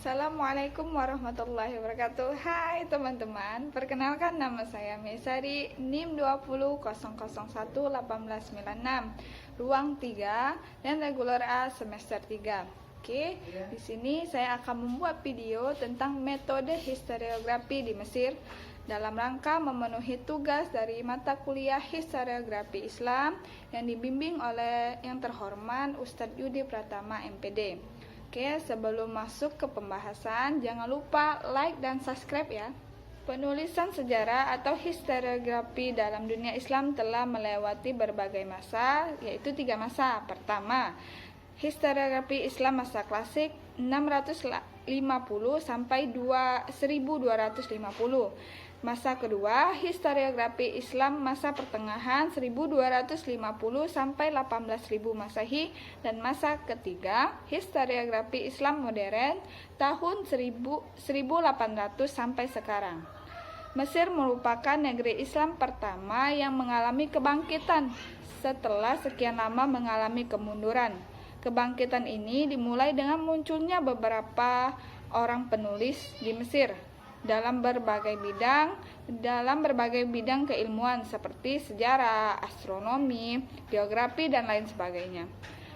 Assalamualaikum warahmatullahi wabarakatuh. Hai teman-teman, perkenalkan nama saya Mesari, NIM 20.001.1896, ruang 3 dan reguler A semester 3. Oke, di sini saya akan membuat video tentang metode historiografi di Mesir dalam rangka memenuhi tugas dari mata kuliah Historiografi Islam yang dibimbing oleh yang terhormat Ustadz Yudi Pratama MPD. Oke, sebelum masuk ke pembahasan, jangan lupa like dan subscribe ya. Penulisan sejarah atau historiografi dalam dunia Islam telah melewati berbagai masa, yaitu 3 masa. Pertama, historiografi Islam masa klasik 650 sampai 1250. Masa kedua, historiografi Islam masa pertengahan 1250 sampai 18.000 Masehi, dan masa ketiga, historiografi Islam modern tahun 1800 sampai sekarang. Mesir merupakan negeri Islam pertama yang mengalami kebangkitan setelah sekian lama mengalami kemunduran. Kebangkitan ini dimulai dengan munculnya beberapa orang penulis di Mesir dalam berbagai bidang keilmuan seperti sejarah, astronomi, geografi, dan lain sebagainya.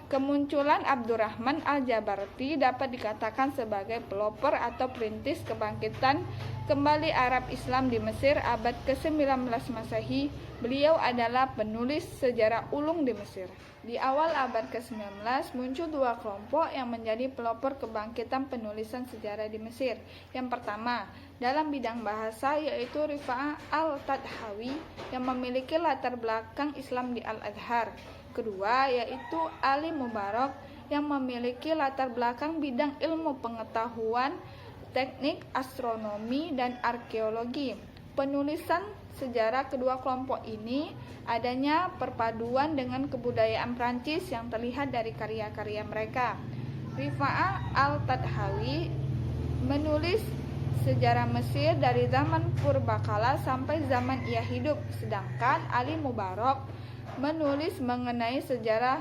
Kemunculan Abdurrahman Al-Jabarti dapat dikatakan sebagai pelopor atau perintis kebangkitan kembali Arab Islam di Mesir abad ke-19 Masehi. Beliau adalah penulis sejarah ulung di Mesir. Di awal abad ke-19 muncul 2 kelompok yang menjadi pelopor kebangkitan penulisan sejarah di Mesir. Yang pertama, dalam bidang bahasa, yaitu Rifa'ah Al-Tadhawi yang memiliki latar belakang Islam di Al-Azhar. Kedua, yaitu Ali Mubarak yang memiliki latar belakang bidang ilmu pengetahuan, teknik, astronomi, dan arkeologi. Penulisan sejarah kedua kelompok ini adanya perpaduan dengan kebudayaan Prancis yang terlihat dari karya-karya mereka. Rifa'ah Al-Tadhawi menulis sejarah Mesir dari zaman purbakala sampai zaman ia hidup, sedangkan Ali Mubarak menulis mengenai sejarah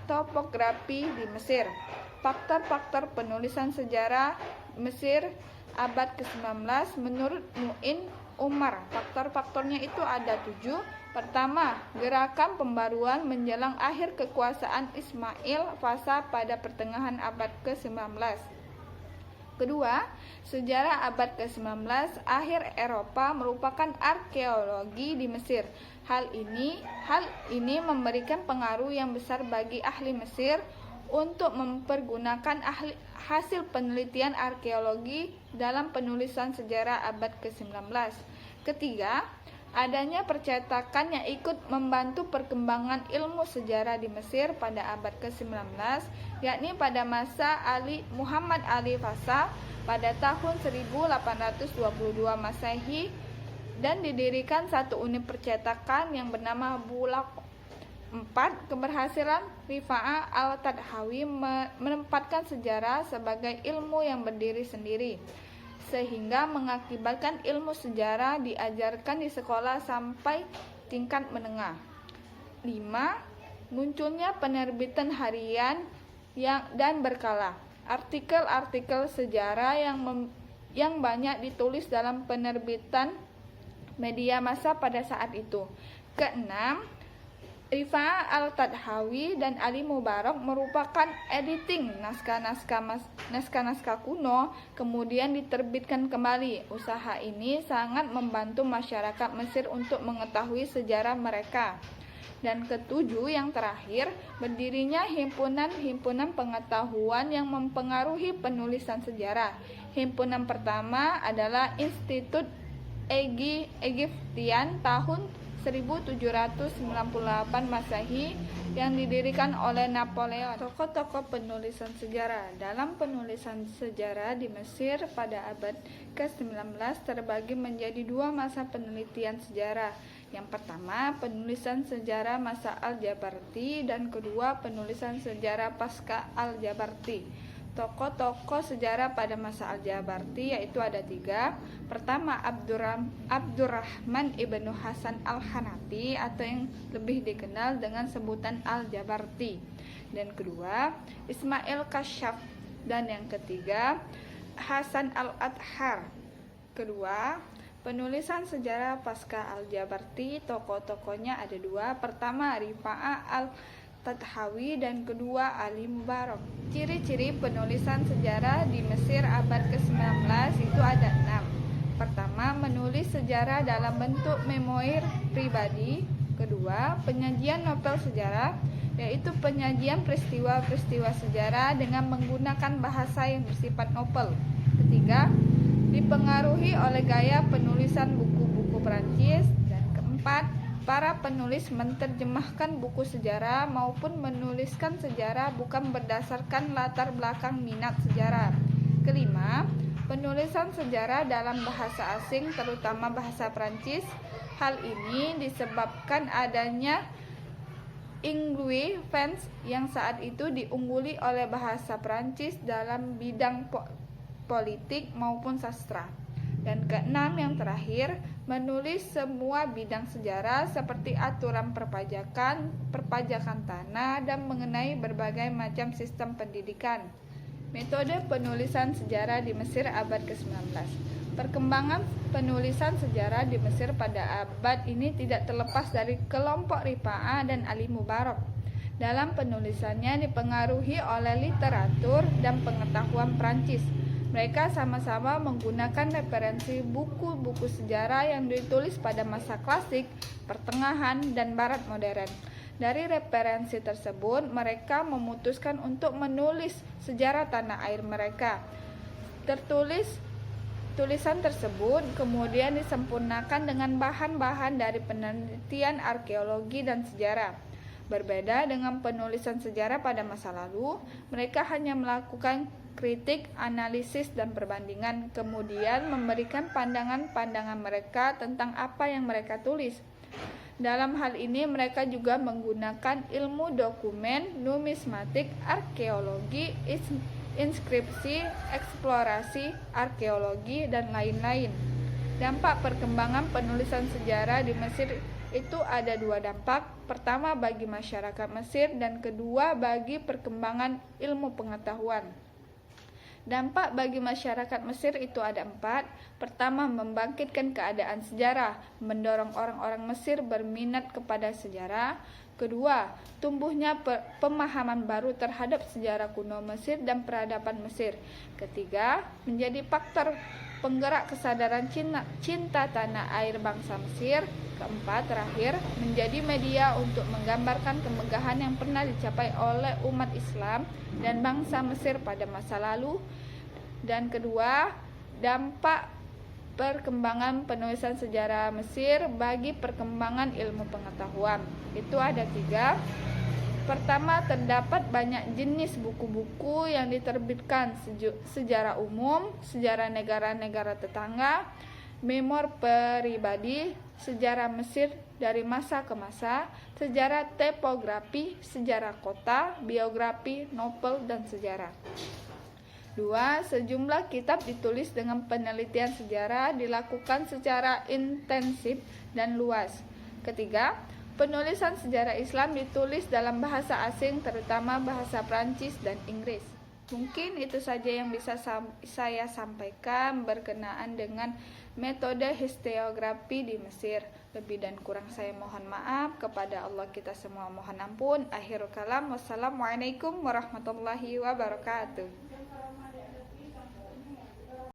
topografi di Mesir. Faktor-faktor penulisan sejarah Mesir abad ke-19 menurut Mu'in Umar. Faktor-faktornya itu ada 7. Pertama, gerakan pembaruan menjelang akhir kekuasaan Ismail Fasa pada pertengahan abad ke-19. Kedua, sejarah abad ke-19 akhir Eropa merupakan arkeologi di Mesir. Hal ini memberikan pengaruh yang besar bagi ahli Mesir untuk mempergunakan hasil penelitian arkeologi dalam penulisan sejarah abad ke-19. Ketiga, adanya percetakan yang ikut membantu perkembangan ilmu sejarah di Mesir pada abad ke-19, yakni pada masa Muhammad Ali Fasa pada tahun 1822 Masehi, dan didirikan satu unit percetakan yang bernama Bulaq. 4. Keberhasilan Rifa'ah Al-Tadhawi menempatkan sejarah sebagai ilmu yang berdiri sendiri, sehingga mengakibatkan ilmu sejarah diajarkan di sekolah sampai tingkat menengah. 5. Munculnya penerbitan harian dan berkala. Artikel-artikel sejarah yang banyak ditulis dalam penerbitan media massa pada saat itu. 6. Rifa'ah Al-Tadhawi dan Ali Mubarak merupakan editing naskah-naskah kuno, kemudian diterbitkan kembali. Usaha ini sangat membantu masyarakat Mesir untuk mengetahui sejarah mereka. Dan ketujuh, yang terakhir, berdirinya himpunan-himpunan pengetahuan yang mempengaruhi penulisan sejarah. Himpunan pertama adalah Institut Egyptian tahun 1798 Masehi yang didirikan oleh Napoleon. Tokoh-tokoh penulisan sejarah. Dalam penulisan sejarah di Mesir pada abad ke-19 terbagi menjadi 2 masa penelitian sejarah. Yang pertama, penulisan sejarah masa Al-Jabarti, dan kedua, penulisan sejarah pasca Al-Jabarti. Tokoh-tokoh sejarah pada masa Al-Jabarti yaitu ada 3. Pertama, Abdurrahman Ibnu Hasan Al-Hanafi atau yang lebih dikenal dengan sebutan Al-Jabarti. Dan kedua, Ismail Kashaf. Dan yang ketiga, Hasan al-Athar. Kedua, penulisan sejarah pasca Al-Jabarti, tokoh-tokohnya ada dua. Pertama, Rifa'ah al-Tadhawi dan kedua, Ali Mubarak. Ciri-ciri penulisan sejarah di Mesir abad ke-19 itu ada 6. Pertama, menulis sejarah dalam bentuk memoir pribadi. Kedua, penyajian novel sejarah, yaitu penyajian peristiwa-peristiwa sejarah dengan menggunakan bahasa yang bersifat novel. Ketiga, dipengaruhi oleh gaya penulisan buku-buku Perancis. Dan keempat, para penulis menerjemahkan buku sejarah maupun menuliskan sejarah bukan berdasarkan latar belakang minat sejarah. Kelima, penulisan sejarah dalam bahasa asing, terutama bahasa Perancis. Hal ini disebabkan adanya English fans yang saat itu diungguli oleh bahasa Perancis dalam bidang politik maupun sastra. Dan keenam yang terakhir, menulis semua bidang sejarah seperti aturan perpajakan tanah dan mengenai berbagai macam sistem pendidikan. Metode penulisan sejarah di Mesir abad ke-19. Perkembangan penulisan sejarah di Mesir pada abad ini tidak terlepas dari kelompok Rifa'ah dan Ali Mubarak. Dalam penulisannya dipengaruhi oleh literatur dan pengetahuan Prancis. Mereka sama-sama menggunakan referensi buku-buku sejarah yang ditulis pada masa klasik, pertengahan, dan barat modern. Dari referensi tersebut, mereka memutuskan untuk menulis sejarah tanah air mereka. Tulisan tersebut kemudian disempurnakan dengan bahan-bahan dari penelitian arkeologi dan sejarah. Berbeda dengan penulisan sejarah pada masa lalu, mereka hanya melakukan kritik, analisis, dan perbandingan, kemudian memberikan pandangan-pandangan mereka tentang apa yang mereka tulis. Dalam hal ini mereka juga menggunakan ilmu dokumen, numismatik, arkeologi, inskripsi, eksplorasi, arkeologi, dan lain-lain. Dampak perkembangan penulisan sejarah di Mesir itu ada dua dampak. Pertama bagi masyarakat Mesir dan kedua bagi perkembangan ilmu pengetahuan. Dampak bagi masyarakat Mesir itu ada 4. Pertama, membangkitkan keadaan sejarah, mendorong orang-orang Mesir berminat kepada sejarah. Kedua, tumbuhnya pemahaman baru terhadap sejarah kuno Mesir dan peradaban Mesir. Ketiga, menjadi faktor penggerak kesadaran cinta tanah air bangsa Mesir. Keempat, terakhir, menjadi media untuk menggambarkan kemegahan yang pernah dicapai oleh umat Islam dan bangsa Mesir pada masa lalu. Dan kedua, dampak perkembangan penulisan sejarah Mesir bagi perkembangan ilmu pengetahuan. Itu ada 3. Pertama, terdapat banyak jenis buku-buku yang diterbitkan: sejarah umum, sejarah negara-negara tetangga, memor pribadi, sejarah Mesir dari masa ke masa, sejarah topografi, sejarah kota, biografi, novel, dan sejarah. 2. Sejumlah kitab ditulis dengan penelitian sejarah dilakukan secara intensif dan luas. Ketiga, penulisan sejarah Islam ditulis dalam bahasa asing, terutama bahasa Prancis dan Inggris. Mungkin itu saja yang bisa saya sampaikan berkenaan dengan metode historiografi di Mesir. Lebih dan kurang saya mohon maaf. Kepada Allah kita semua mohon ampun. Akhirul kalam, wassalamualaikum warahmatullahi wabarakatuh.